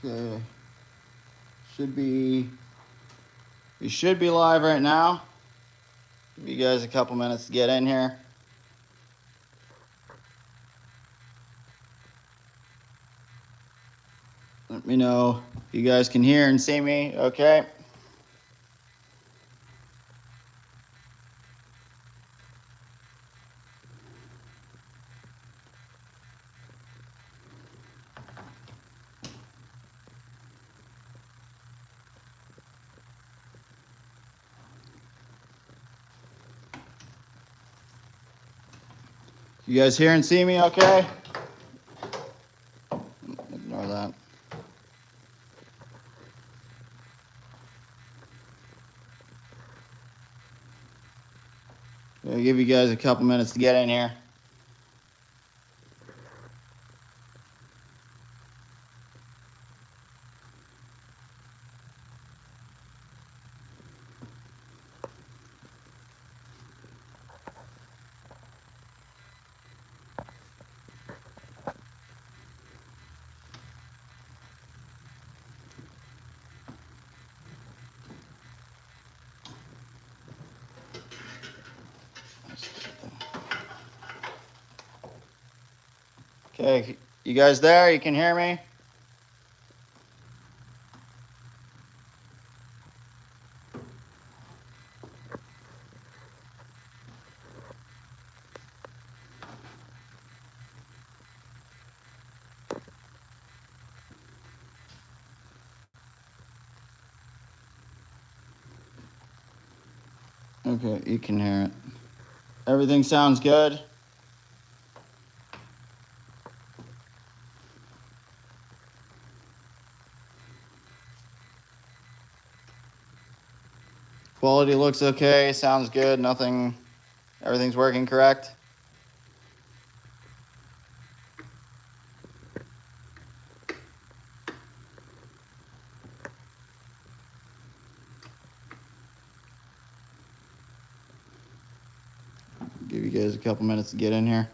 Okay. We should be live right now. Give you guys a couple minutes to get in here. Let me know if you guys can hear and see me, okay? You guys hear and see me, okay? Ignore that. I'll give you guys a couple minutes to get in here. Okay, you guys there? You can hear me? Okay, you can hear it. Everything sounds good? Quality looks okay, sounds good, everything's working correct? Give you guys a couple minutes to get in here.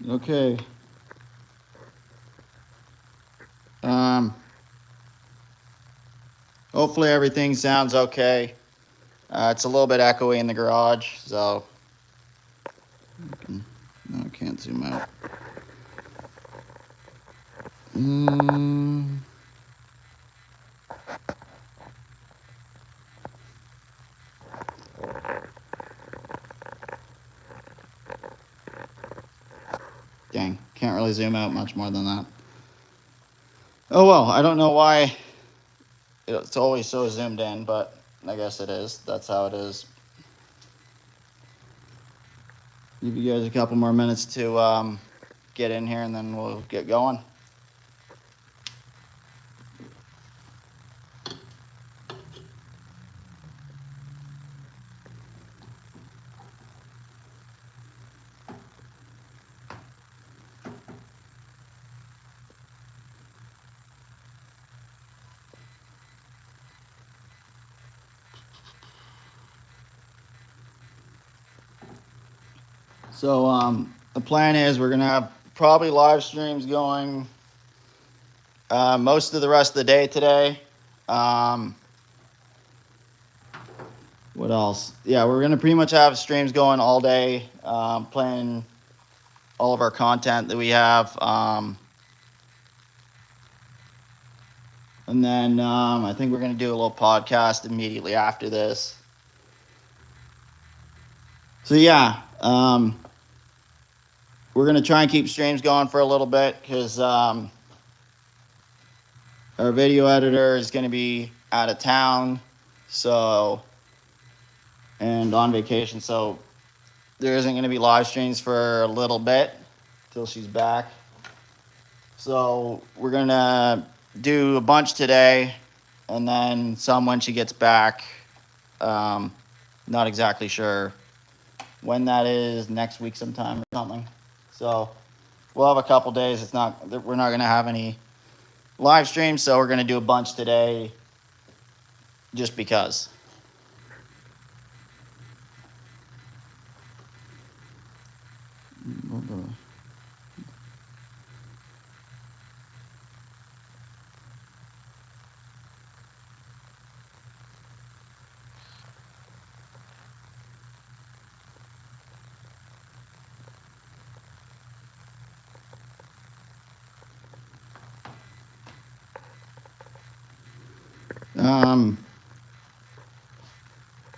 Okay. Hopefully everything sounds okay. It's a little bit echoey in the garage, so no, I can't zoom out. Dang, can't really zoom out much more than that. Oh well, I don't know why it's always so zoomed in, but I guess it is. That's how it is. Give you guys a couple more minutes to get in here, and then we'll get going. So the plan is we're gonna have probably live streams going most of the rest of the day today. What else? Yeah, we're gonna pretty much have streams going all day, playing all of our content that we have. And then I think we're gonna do a little podcast immediately after this. So yeah, we're gonna try and keep streams going for a little bit because our video editor is gonna be out of town, so and on vacation, so there isn't going to be live streams for a little bit till she's back. So we're going to do a bunch today and then some when she gets back. Not exactly sure when that is, next week sometime or something. So we'll have a couple days. We're not going to have any live streams, so we're going to do a bunch today just because.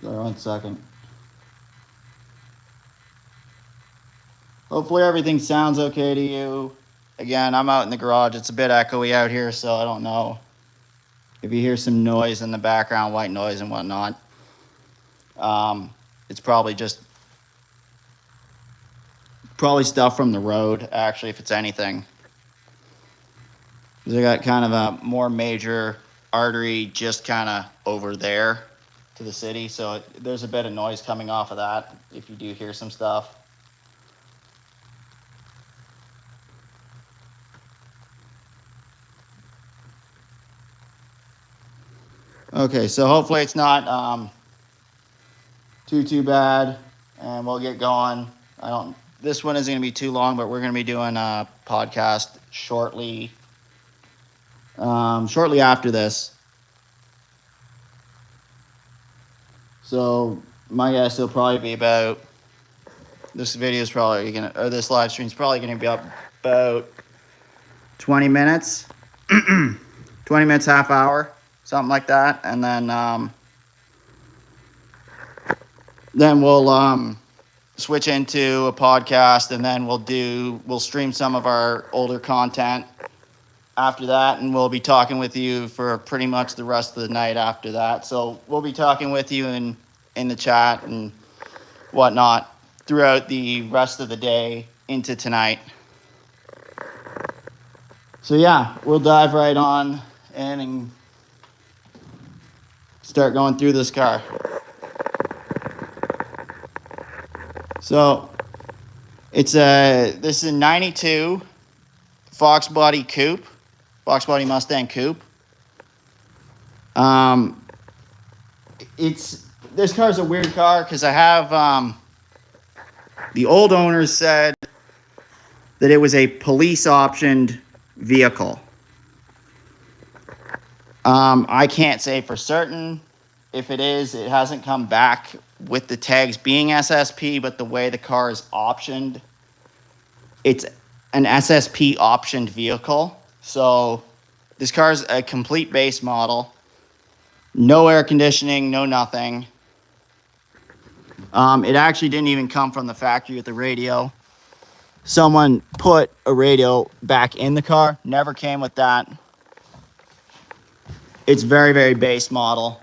Sorry, 1 second. Hopefully everything sounds okay to you. Again, I'm out in the garage. It's a bit echoey out here, so I don't know if you hear some noise in the background, white noise and whatnot. It's probably stuff from the road, actually, if it's anything. Because I got kind of a more major artery just kind of over there to the city, so there's a bit of noise coming off of that if you do hear some stuff. Okay, so hopefully it's not too bad, and we'll get going. This one isn't going to be too long, but we're going to be doing a podcast shortly after this. So my guess will probably be about, this live stream is probably going to be up about 20 minutes, 20 minutes, half hour, something like that. And then we'll switch into a podcast, and then we'll stream some of our older content after that, and we'll be talking with you for pretty much the rest of the night after that. So we'll be talking with you in the chat and whatnot throughout the rest of the day into tonight. So yeah, we'll dive right on in and start going through this car. So this is a 92 Fox Body Mustang Coupe. This car's a weird car because I have the old owners said that it was a police optioned vehicle. I can't say for certain if it is. It hasn't come back with the tags being SSP, but the way the car is optioned, it's an SSP optioned vehicle. So this car is a complete base model. No air conditioning, no nothing. It actually didn't even come from the factory with the radio. Someone put a radio back in the car. Never came with that. It's very, very base model.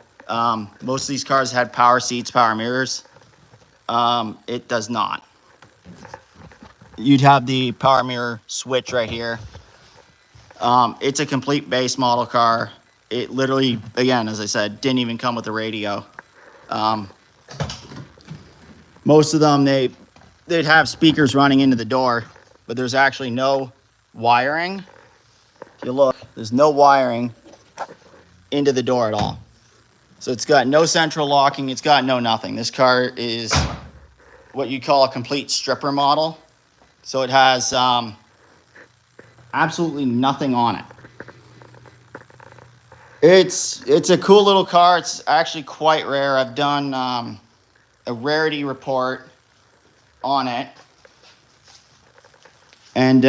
Most of these cars had power seats, power mirrors. It does not. You'd have the power mirror switch right here. It's a complete base model car. It literally, again, as I said, didn't even come with a radio. Most of them, they'd have speakers running into the door, but there's actually no wiring. If you look, there's no wiring into the door at all. So it's got no central locking. It's got no nothing. This car is what you call a complete stripper model. So it has absolutely nothing on it. It's a cool little car. It's actually quite rare. I've done a rarity report on it, and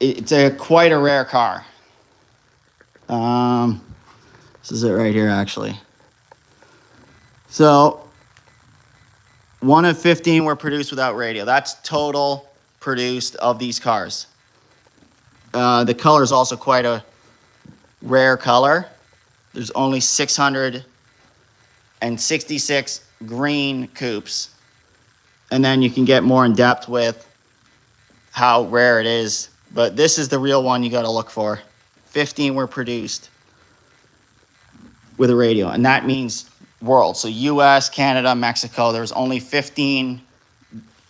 it's quite a rare car. This is it right here, actually. So 1 of 15 were produced without radio. That's total produced of these cars. The color is also quite a rare color. There's only 666 green coupes. And then you can get more in depth with how rare it is. But this is the real one you got to look for. 15 were produced with a radio, and that means world. So US, Canada, Mexico, there's only 15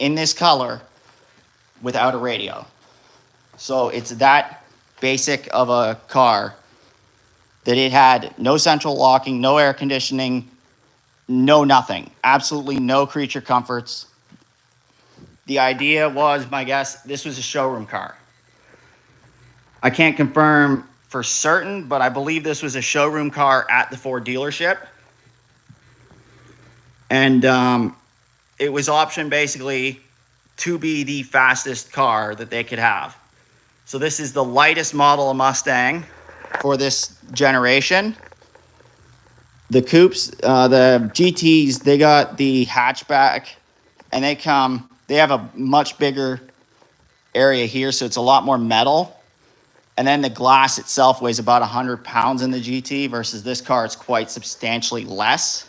in this color without a radio. So it's that basic of a car that it had no central locking, no air conditioning, no nothing, absolutely no creature comforts. The idea was, my guess, this was a showroom car. I can't confirm for certain, but I believe this was a showroom car at the Ford dealership. And it was optioned basically to be the fastest car that they could have. So this is the lightest model of Mustang for this generation. The coupes, the GTs, they got the hatchback, and they have a much bigger area here, so it's a lot more metal. And then the glass itself weighs about 100 pounds in the GT versus this car, it's quite substantially less.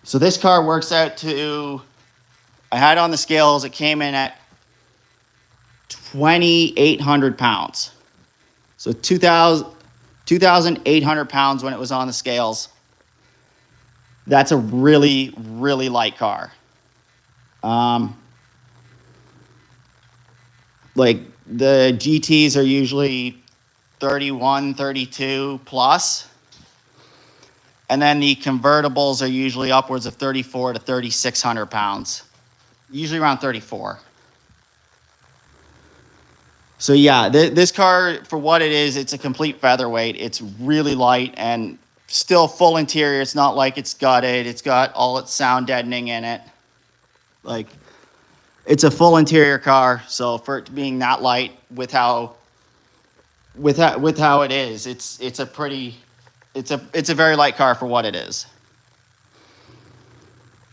So this car works out to, I had on the scales, it came in at 2,800 pounds. So 2,800 pounds when it was on the scales. That's a really, really light car. Like the GTs are usually 31, 32 plus. And then the convertibles are usually upwards of 34 to 3,600 pounds. Usually around 34. So yeah, this car, for what it is, it's a complete featherweight. It's really light and still full interior. It's not like it's gutted. It's got all its sound deadening in it. Like, it's a full interior car. So for it being that light with how it is, it's a very light car for what it is.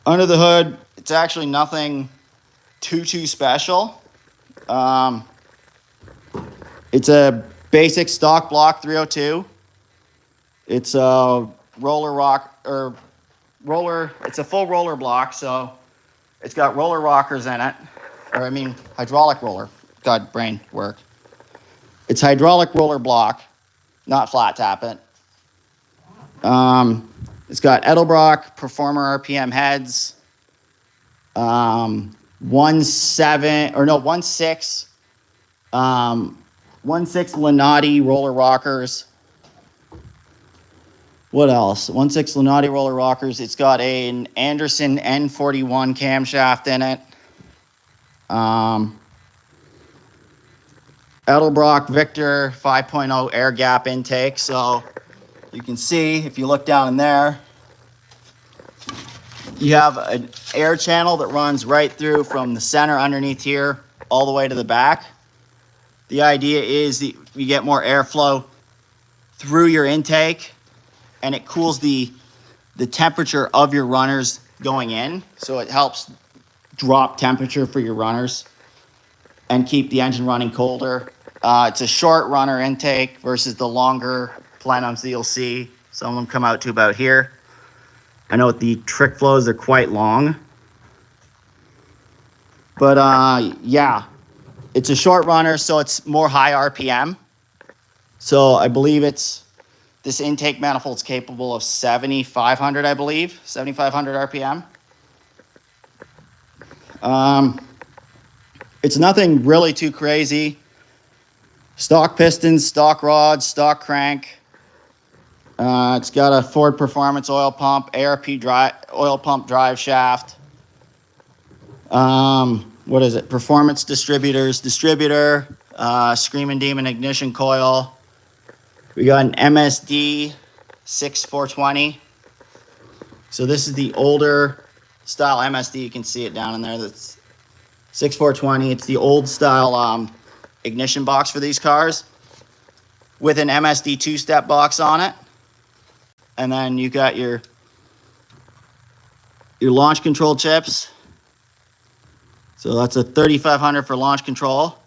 Under the hood, it's actually nothing too special. It's a basic stock block 302. It's a it's a full roller block, so it's got roller rockers in it. Hydraulic roller. God, brain work. It's hydraulic roller block, not flat tap it. It's got Edelbrock Performer RPM heads. 1.6 Lunati roller rockers. What else? 1.6 Lunati roller rockers. It's got an Anderson N41 camshaft in it. Edelbrock Victor 5.0 air gap intake. So you can see, if you look down in there, you have an air channel that runs right through from the center underneath here all the way to the back. The idea is that you get more airflow through your intake, and it cools the temperature of your runners going in. So it helps drop temperature for your runners and keep the engine running colder. It's a short runner intake versus the longer plenums that you'll see. Some of them come out to about here. I know with the trick flows, they're quite long. But yeah, it's a short runner, so it's more high RPM. So I believe this intake manifold's capable of 7,500, I believe, 7,500 RPM. It's nothing really too crazy. Stock pistons, stock rods, stock crank. It's got a Ford Performance oil pump, ARP oil pump drive shaft. What is it? Performance distributor, Screamin' Demon ignition coil. We got an MSD 6420. So this is the older style MSD. You can see it down in there. That's 6420. It's the old style ignition box for these cars with an MSD two-step box on it. And then you got your launch control chips. So that's a 3500 for launch control.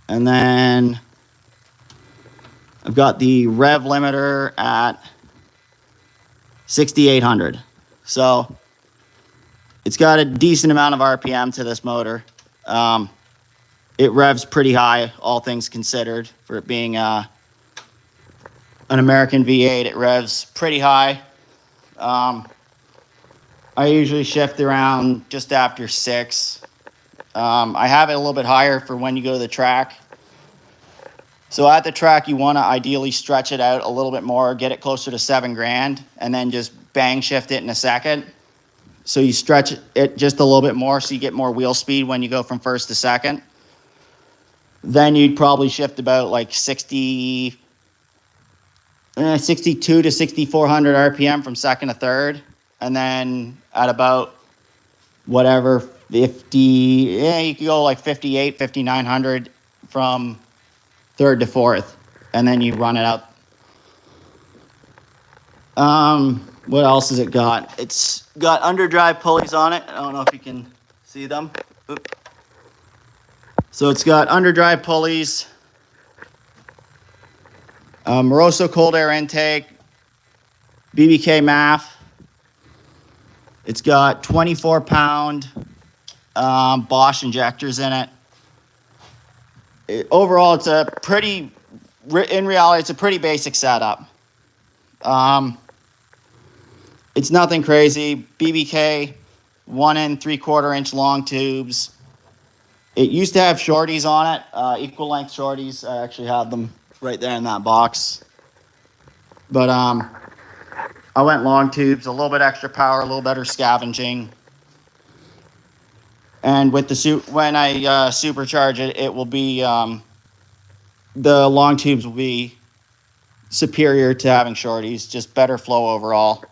And then I've got the rev limiter at 6800. So it's got a decent amount of RPM to this motor. It revs pretty high, all things considered, for it being an American V8. It revs pretty high. I usually shift around just after 6. I have it a little bit higher for when you go to the track. So at the track, you want to ideally stretch it out a little bit more, get it closer to 7 grand, and then just bang shift it in a second. So you stretch it just a little bit more so you get more wheel speed when you go from first to second. Then you'd probably shift about like 62 to 6,400 RPM from second to third. And then at about whatever, 50, you could go like 58, 5,900 from third to fourth. And then you run it out. What else has it got? It's got underdrive pulleys on it. I don't know if you can see them. Oop. So it's got underdrive pulleys, Moroso cold air intake, BBK MAF. It's got 24-pound Bosch injectors in it. Overall, it's a pretty, in reality, it's a pretty basic setup. It's nothing crazy. BBK, 1 3/4 inch long tubes. It used to have shorties on it, equal length shorties. I actually have them right there in that box. But I went long tubes, a little bit extra power, a little better scavenging. And with the when I supercharge it, it will be the long tubes will be superior to having shorties, just better flow overall.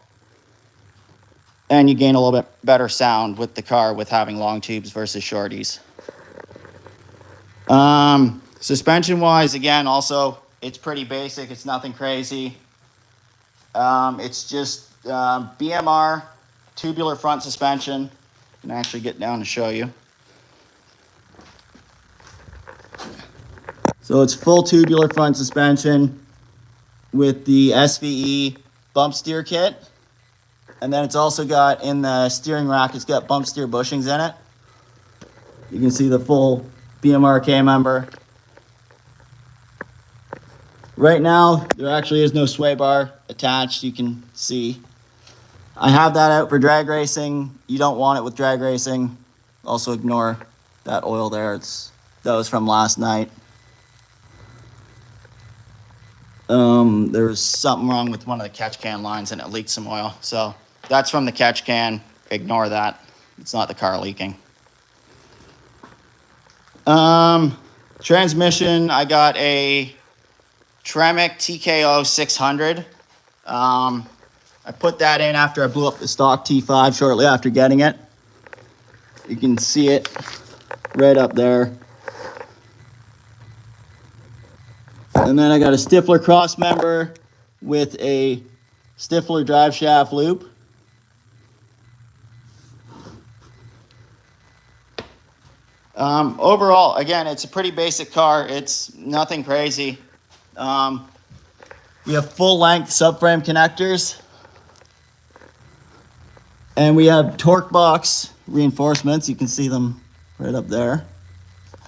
And you gain a little bit better sound with the car with having long tubes versus shorties. Suspension wise, again, also it's pretty basic. It's nothing crazy. It's just BMR tubular front suspension. I can actually get down to show you. So it's full tubular front suspension with the SVE bump steer kit. And then it's also got in the steering rack, it's got bump steer bushings in it. You can see the full BMR K member. Right now, there actually is no sway bar attached, you can see. I have that out for drag racing. You don't want it with drag racing. Also ignore that oil there. That was from last night. There was something wrong with one of the catch can lines and it leaked some oil. So that's from the catch can. Ignore that. It's not the car leaking. Transmission, I got a Tremec TKO 600. I put that in after I blew up the stock T5 shortly after getting it. You can see it right up there. And then I got a Stifler cross member with a Stifler drive shaft loop. Overall, again, it's a pretty basic car. It's nothing crazy. We have full-length subframe connectors. And we have torque box reinforcements. You can see them right up there.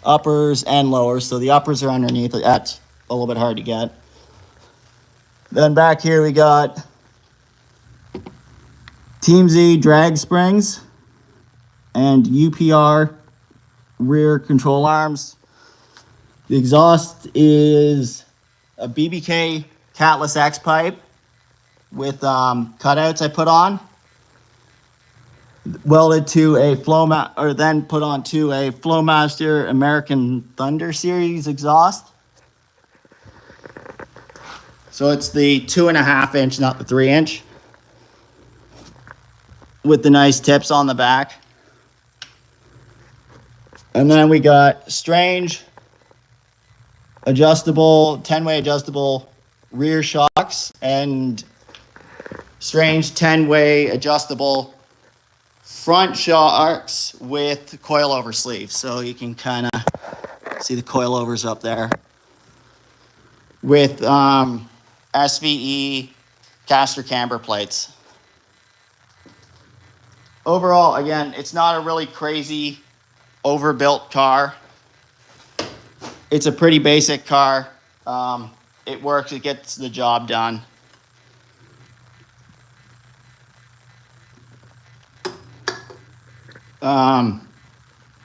Uppers and lowers. So the uppers are underneath. That's a little bit hard to get. Then back here we got Team Z drag springs and UPR rear control arms. The exhaust is a BBK Catless X pipe with cutouts I put on, welded to a then put onto a Flowmaster American Thunder Series exhaust. So it's the 2.5 inch, not the 3 inch, with the nice tips on the back. And then we got Strange adjustable, 10-way adjustable rear shocks and Strange 10-way adjustable front shocks with coilover sleeves. So you can kind of see the coilovers up there with SVE caster camber plates. overall, again, it's not a really crazy overbuilt car. It's a pretty basic car. It works, it gets the job done.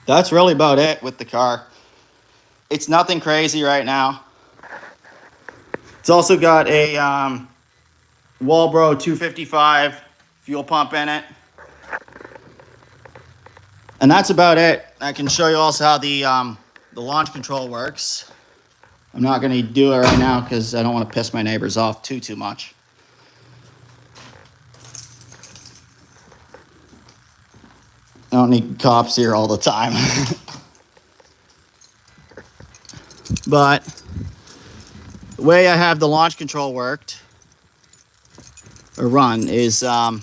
That's really about it with the car. It's nothing crazy right now. It's also got a Walbro 255 fuel pump in it. And that's about it. I can show you also how the launch control works. I'm not going to do it right now because I don't want to piss my neighbors off too much. I don't need cops here all the time. But the way I have the launch control worked or run is I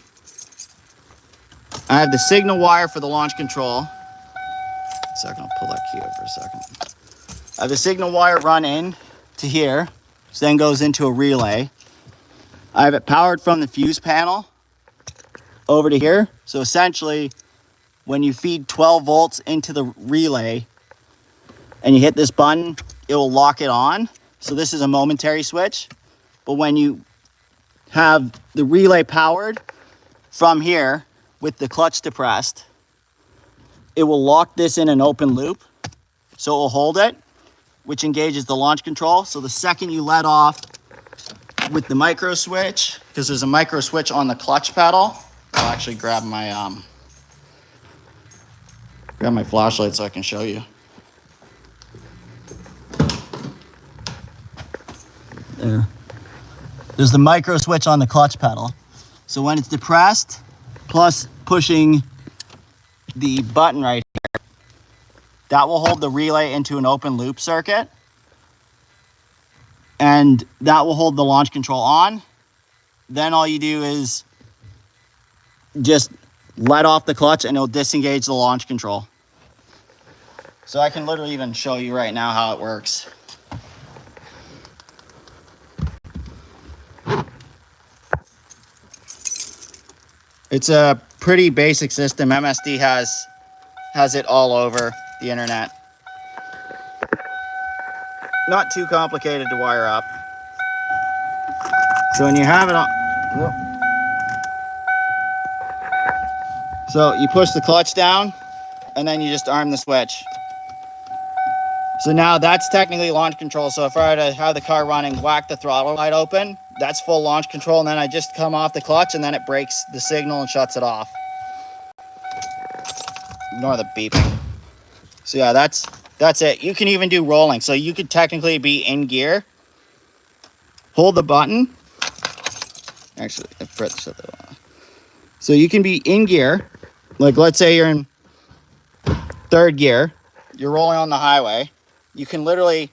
have the signal wire for the launch control. So I'm going to pull that key up for a second. I have the signal wire run in to here, which then goes into a relay. I have it powered from the fuse panel over to here. So essentially, when you feed 12 volts into the relay and you hit this button, it will lock it on. So this is a momentary switch. But when you have the relay powered from here with the clutch depressed, it will lock this in an open loop. So it will hold it, which engages the launch control. So the second you let off with the micro switch, because there's a micro switch on the clutch pedal, I'll actually grab my flashlight so I can show you. There. There's the micro switch on the clutch pedal. So when it's depressed, plus pushing the button right here, that will hold the relay into an open loop circuit. And that will hold the launch control on. Then all you do is just let off the clutch and it'll disengage the launch control. So I can literally even show you right now how it works. It's a pretty basic system. MSD has it all over the internet. Not too complicated to wire up. So when you have it on, so you push the clutch down and then you just arm the switch. So now that's technically launch control. So if I were to have the car running, whack the throttle light open, that's full launch control. And then I just come off the clutch and then it breaks the signal and shuts it off. Ignore the beeping. So yeah, that's it. You can even do rolling. So you could technically be in gear. Hold the button. Actually, I pressed it. So you can be in gear. Like let's say you're in third gear. You're rolling on the highway. You can literally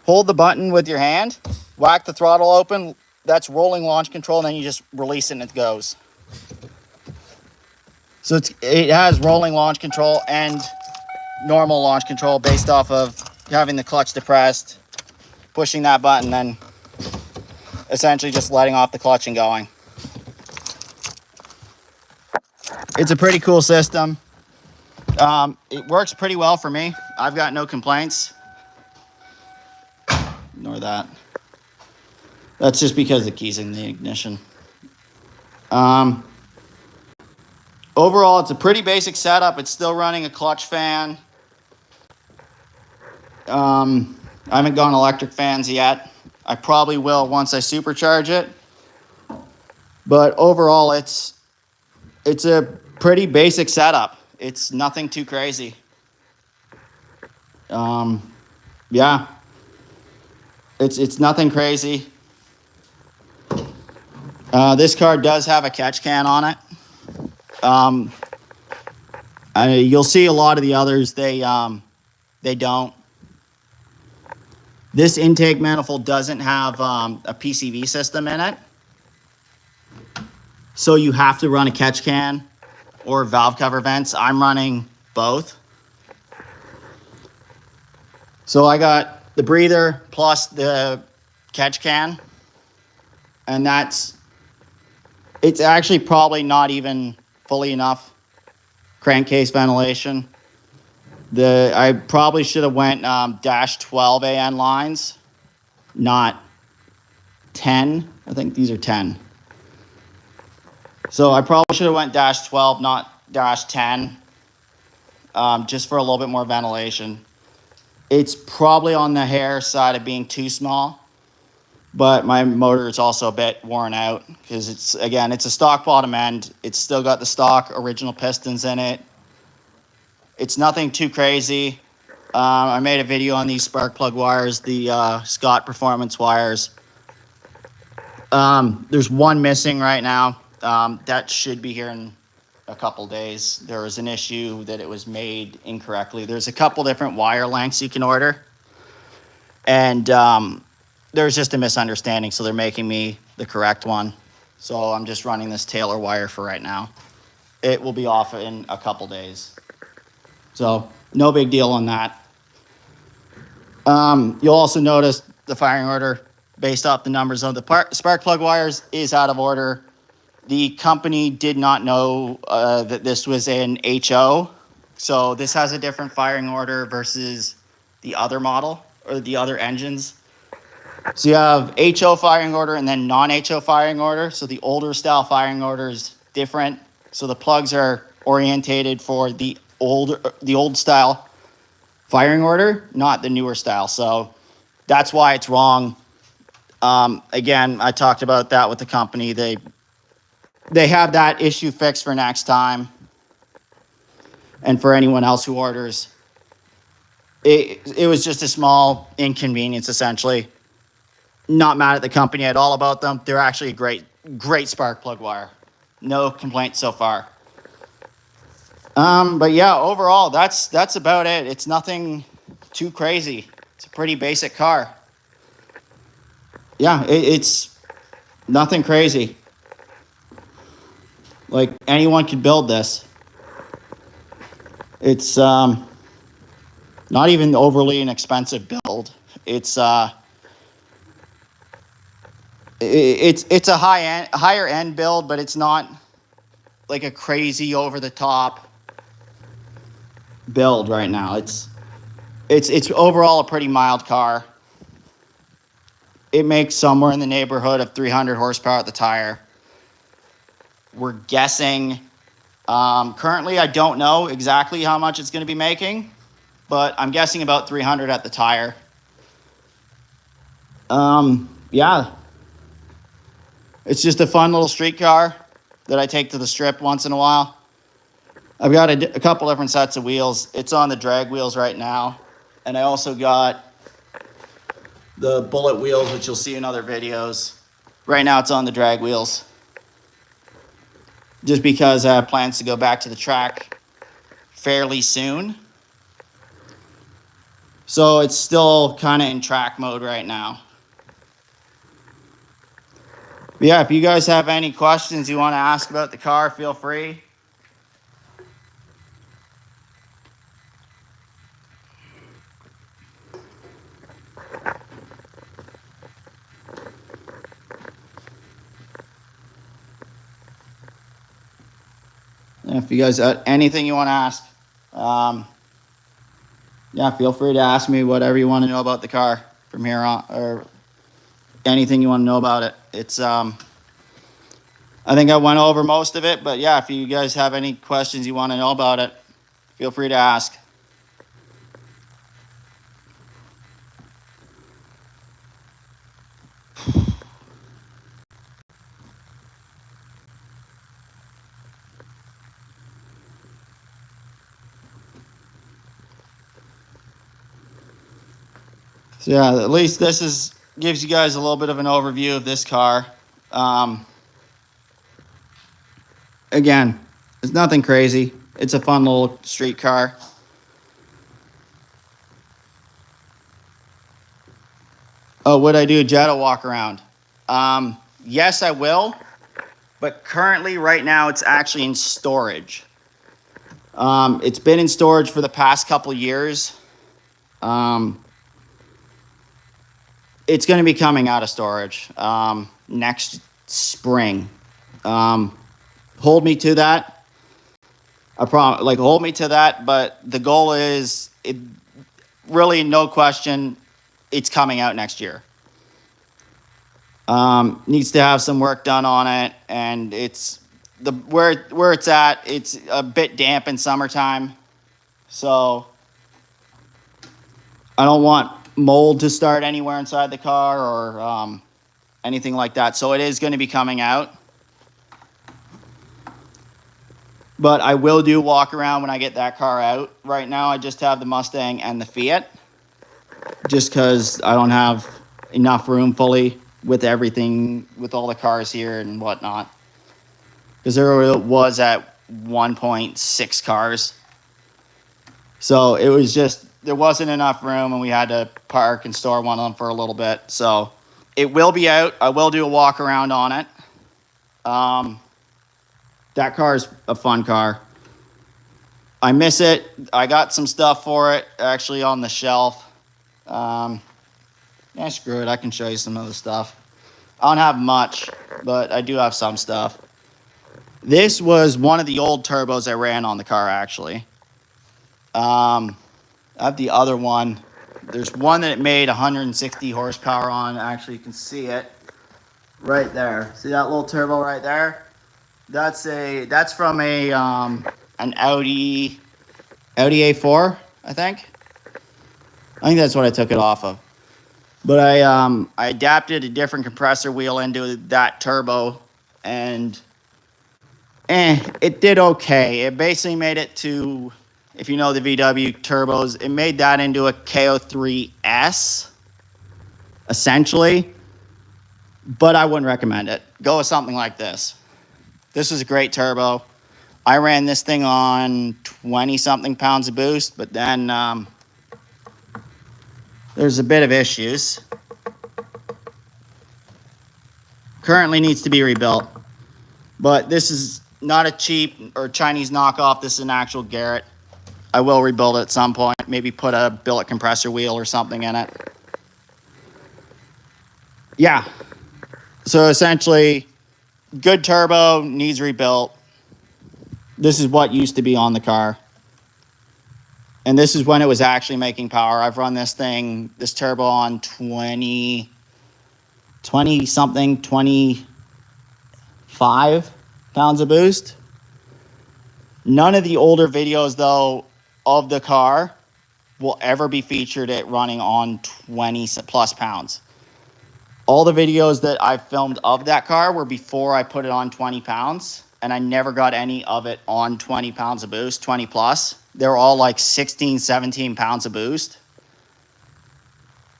hold the button with your hand, whack the throttle open. That's rolling launch control. And then you just release it and it goes. So it has rolling launch control and normal launch control based off of having the clutch depressed, pushing that button, then essentially just letting off the clutch and going. It's a pretty cool system. It works pretty well for me. I've got no complaints. Ignore that. That's just because the key's in the ignition. Overall, it's a pretty basic setup. It's still running a clutch fan. I haven't gone electric fans yet. I probably will once I supercharge it. But overall, it's a pretty basic setup. It's nothing too crazy. Yeah. It's nothing crazy. This car does have a catch can on it. You'll see a lot of the others, they don't. This intake manifold doesn't have a PCV system in it. So you have to run a catch can or valve cover vents. I'm running both. So I got the breather plus the catch can. And it's actually probably not even fully enough crankcase ventilation. I probably should have went dash 12 AN lines, not 10. I think these are 10. So I probably should have went dash 12, not dash 10, just for a little bit more ventilation. It's probably on the hair side of being too small, but my motor is also a bit worn out because it's a stock bottom end. It's still got the stock original pistons in it. It's nothing too crazy. I made a video on these spark plug wires, the Scott Performance wires. There's one missing right now. That should be here in a couple days. There was an issue that it was made incorrectly. There's a couple different wire lengths you can order, and there's just a misunderstanding, so they're making me the correct one. So I'm just running this Taylor wire for right now. It will be off in a couple days. So no big deal on that. You'll also notice the firing order based off the numbers of the spark plug wires is out of order. The company did not know that this was an HO. So this has a different firing order versus the other model or the other engines. So you have HO firing order and then non-HO firing order. So the older style firing order is different. So the plugs are orientated for the old style firing order, not the newer style. So that's why it's wrong. Again, I talked about that with the company. They have that issue fixed for next time. And for anyone else who orders, it was just a small inconvenience, essentially. Not mad at the company at all about them. They're actually a great spark plug wire. No complaints so far. But yeah, overall, that's about it. It's nothing too crazy. It's a pretty basic car. Yeah, it's nothing crazy. Like, anyone could build this. It's not even overly an expensive build. It's a higher end build, but it's not like a crazy over the top build right now. It's overall a pretty mild car. It makes somewhere in the neighborhood of 300 horsepower at the tire. We're guessing, currently I don't know exactly how much it's going to be making, but I'm guessing about 300 at the tire. Yeah, it's just a fun little street car that I take to the strip once in a while. I've got a couple different sets of wheels. It's on the drag wheels right now, and I also got the bullet wheels, which you'll see in other videos. Right now it's on the drag wheels, just because I have plans to go back to the track fairly soon. So it's still kind of in track mode right now. But yeah, if you guys have any questions you want to ask about the car, feel free. And if you guys have anything you want to ask, yeah, feel free to ask me whatever you want to know about the car from here on, or anything you want to know about it. It's I think I went over most of it, but yeah, if you guys have any questions you want to know about it, feel free to ask. So yeah, at least this gives you guys a little bit of an overview of this car. Again, it's nothing crazy. It's a fun little street car. Oh, would I do a Jetta walk around? Yes, I will. But currently, right now, it's actually in storage. It's been in storage for the past couple years. It's going to be coming out of storage next spring. Hold me to that. I promise, like, hold me to that. But the goal is, it really, no question, it's coming out next year. Needs to have some work done on it, and it's where it's at. It's a bit damp in summertime, so I don't want mold to start anywhere inside the car or anything like that. So it is going to be coming out. But I will do walk around when I get that car out. Right now, I just have the Mustang and the Fiat, just because I don't have enough room fully with everything, with all the cars here and whatnot. Because there was at 1.6 cars. So it was just, there wasn't enough room, and we had to park and store one of them for a little bit. So it will be out. I will do a walk around on it. That car is a fun car. I miss it. I got some stuff for it actually on the shelf. Yeah, screw it. I can show you some of the stuff. I don't have much, but I do have some stuff. This was one of the old turbos I ran on the car, actually. I have the other one. There's one that it made 160 horsepower on. Actually, you can see it right there. See that little turbo right there? That's from an Audi A4, I think. I think that's what I took it off of. But I adapted a different compressor wheel into that turbo, and it did okay. It basically made it to, if you know the VW turbos, it made that into a KO3S, essentially. But I wouldn't recommend it. Go with something like this. This was a great turbo. I ran this thing on 20-something pounds of boost, but then there's a bit of issues. Currently needs to be rebuilt. But this is not a cheap or Chinese knockoff. This is an actual Garrett. I will rebuild it at some point. Maybe put a billet compressor wheel or something in it. Yeah. So essentially, good turbo, needs rebuilt. This is what used to be on the car. And this is when it was actually making power. I've run this turbo on 25 pounds of boost. None of the older videos, though, of the car will ever be featured it running on 20 plus pounds. All the videos that I filmed of that car were before I put it on 20 pounds, and I never got any of it on 20 pounds of boost, 20 plus. They were all like 16, 17 pounds of boost.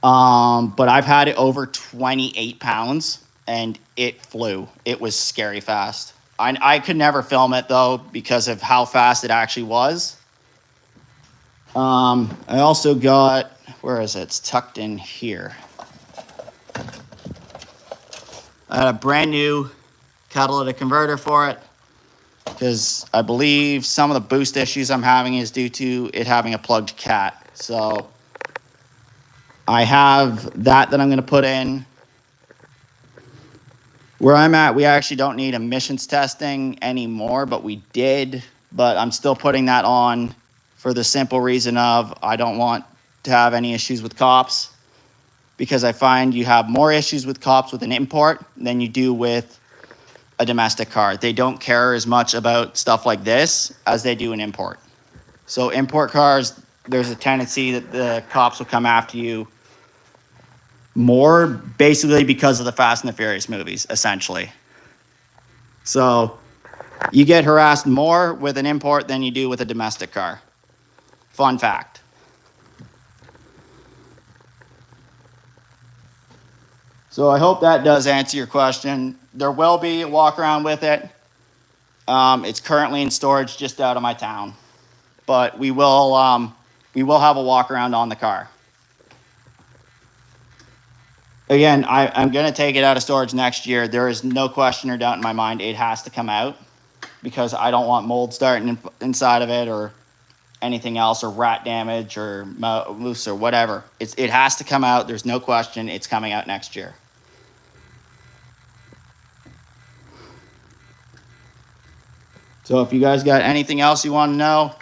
But I've had it over 28 pounds, and it flew. It was scary fast. I could never film it, though, because of how fast it actually was. I also got, where is it? It's tucked in here. I had a brand new catalytic converter for it, because I believe some of the boost issues I'm having is due to it having a plugged cat. So I have that I'm going to put in. Where I'm at, we actually don't need emissions testing anymore, but we did. But I'm still putting that on for the simple reason of I don't want to have any issues with cops, because I find you have more issues with cops with an import than you do with a domestic car. They don't care as much about stuff like this as they do an import. So import cars, there's a tendency that the cops will come after you more, basically because of the Fast and the Furious movies, essentially. So you get harassed more with an import than you do with a domestic car. Fun fact. So I hope that does answer your question. There will be a walk around with it. It's currently in storage just out of my town, but we will have a walk around on the car. Again, I'm going to take it out of storage next year. There is no question or doubt in my mind it has to come out, because I don't want mold starting inside of it or anything else, or rat damage or moose or whatever. It has to come out. There's no question. It's coming out next year. So if you guys got anything else you want to know,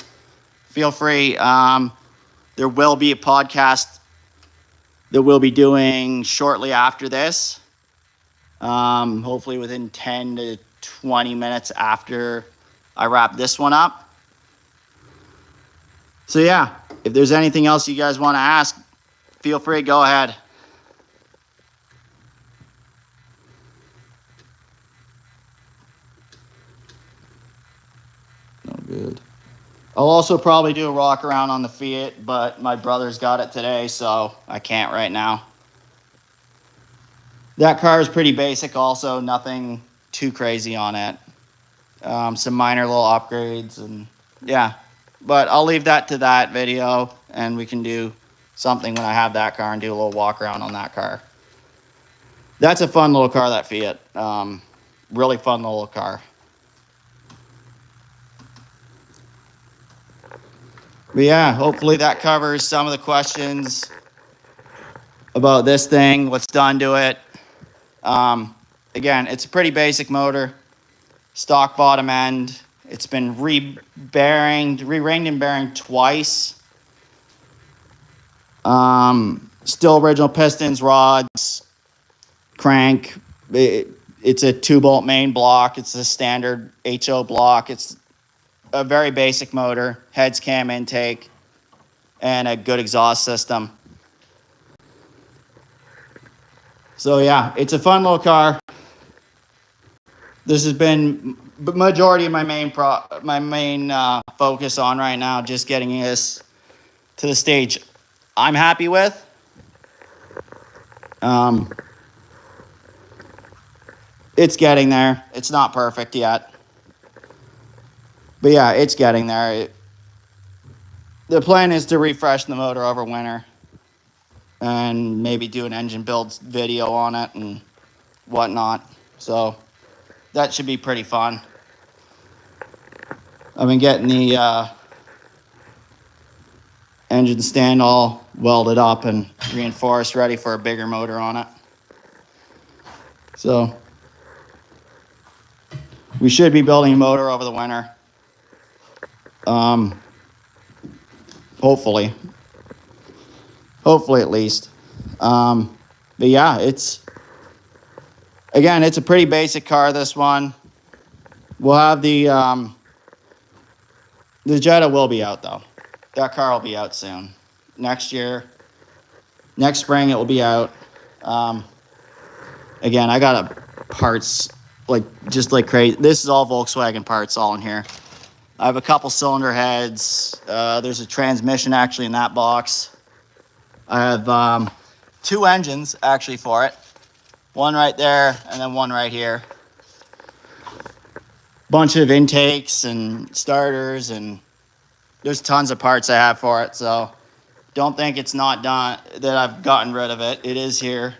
feel free. There will be a podcast that we'll be doing shortly after this. Hopefully within 10 to 20 minutes after I wrap this one up. So yeah, if there's anything else you guys want to ask, feel free, go ahead. No good. I'll also probably do a rock around on the Fiat, but my brother's got it today, so I can't right now. That car is pretty basic also, nothing too crazy on it. Some minor little upgrades and yeah. But I'll leave that to that video, and we can do something when I have that car and do a little walk around on that car. That's a fun little car, that Fiat. Really fun little car. But yeah, hopefully that covers some of the questions about this thing, what's done to it. Again, it's a pretty basic motor. Stock bottom end. It's been re-ringed and bearing twice. Still original pistons, rods, crank. It's a 2-bolt main block. It's a standard HO block. It's a very basic motor, heads, cam intake, and a good exhaust system. So yeah, it's a fun little car. This has been the majority of my main focus on right now, just getting this to the stage I'm happy with. It's getting there. It's not perfect yet. But yeah, it's getting there. The plan is to refresh the motor over winter and maybe do an engine build video on it and whatnot. So that should be pretty fun. I've been getting the engine stand all welded up and reinforced, ready for a bigger motor on it. So we should be building a motor over the winter. Hopefully at least. But yeah, it's a pretty basic car, this one. We'll have the Jetta will be out though. That car will be out soon. Next spring it will be out. Again, I got parts just like crazy. This is all Volkswagen parts all in here. I have a couple cylinder heads. There's a transmission actually in that box. I have 2 engines actually for it. One right there and then one right here. Bunch of intakes and starters, and there's tons of parts I have for it, so don't think it's not done, that I've gotten rid of it. It is here.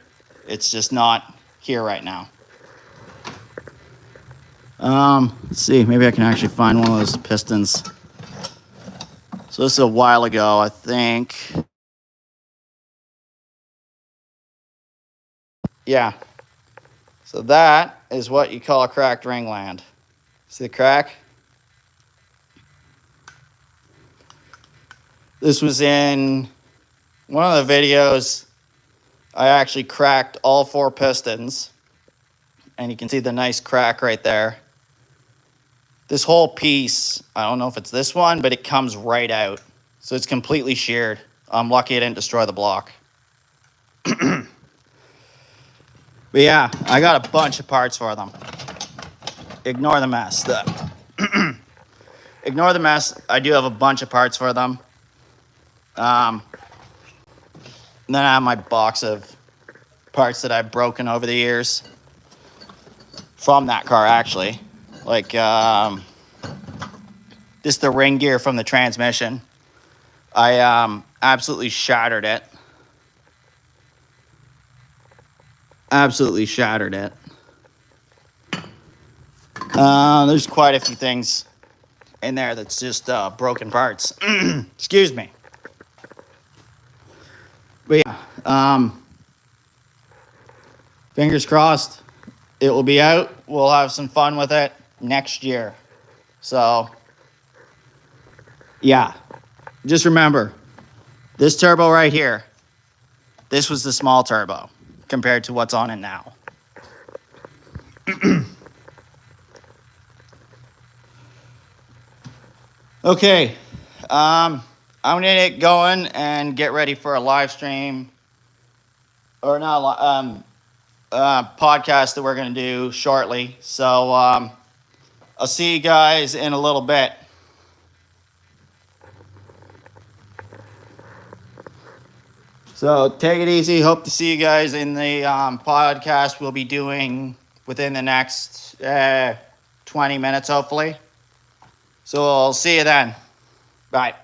It's just not here right now. Let's see, maybe I can actually find one of those pistons. So this is a while ago, I think. Yeah. So that is what you call a cracked ringland. See the crack? This was in one of the videos. I actually cracked all 4 pistons, and you can see the nice crack right there. This whole piece, I don't know if it's this one, but it comes right out. So it's completely sheared. I'm lucky I didn't destroy the block. But yeah, I got a bunch of parts for them. Ignore the mess. Ignore the mess. I do have a bunch of parts for them. And then I have my box of parts that I've broken over the years from that car, actually. Like, just the ring gear from the transmission. I absolutely shattered it. Absolutely shattered it. There's quite a few things in there that's just broken parts. Excuse me. But yeah, fingers crossed it will be out. We'll have some fun with it next year. So, yeah. Just remember, this turbo right here, this was the small turbo compared to what's on it now. Okay, I'm gonna get going and get ready for a live stream, or not, podcast that we're gonna do shortly. So I'll see you guys in a little bit. So take it easy. Hope to see you guys in the podcast we'll be doing within the next 20 minutes, hopefully. So I'll see you then. Bye.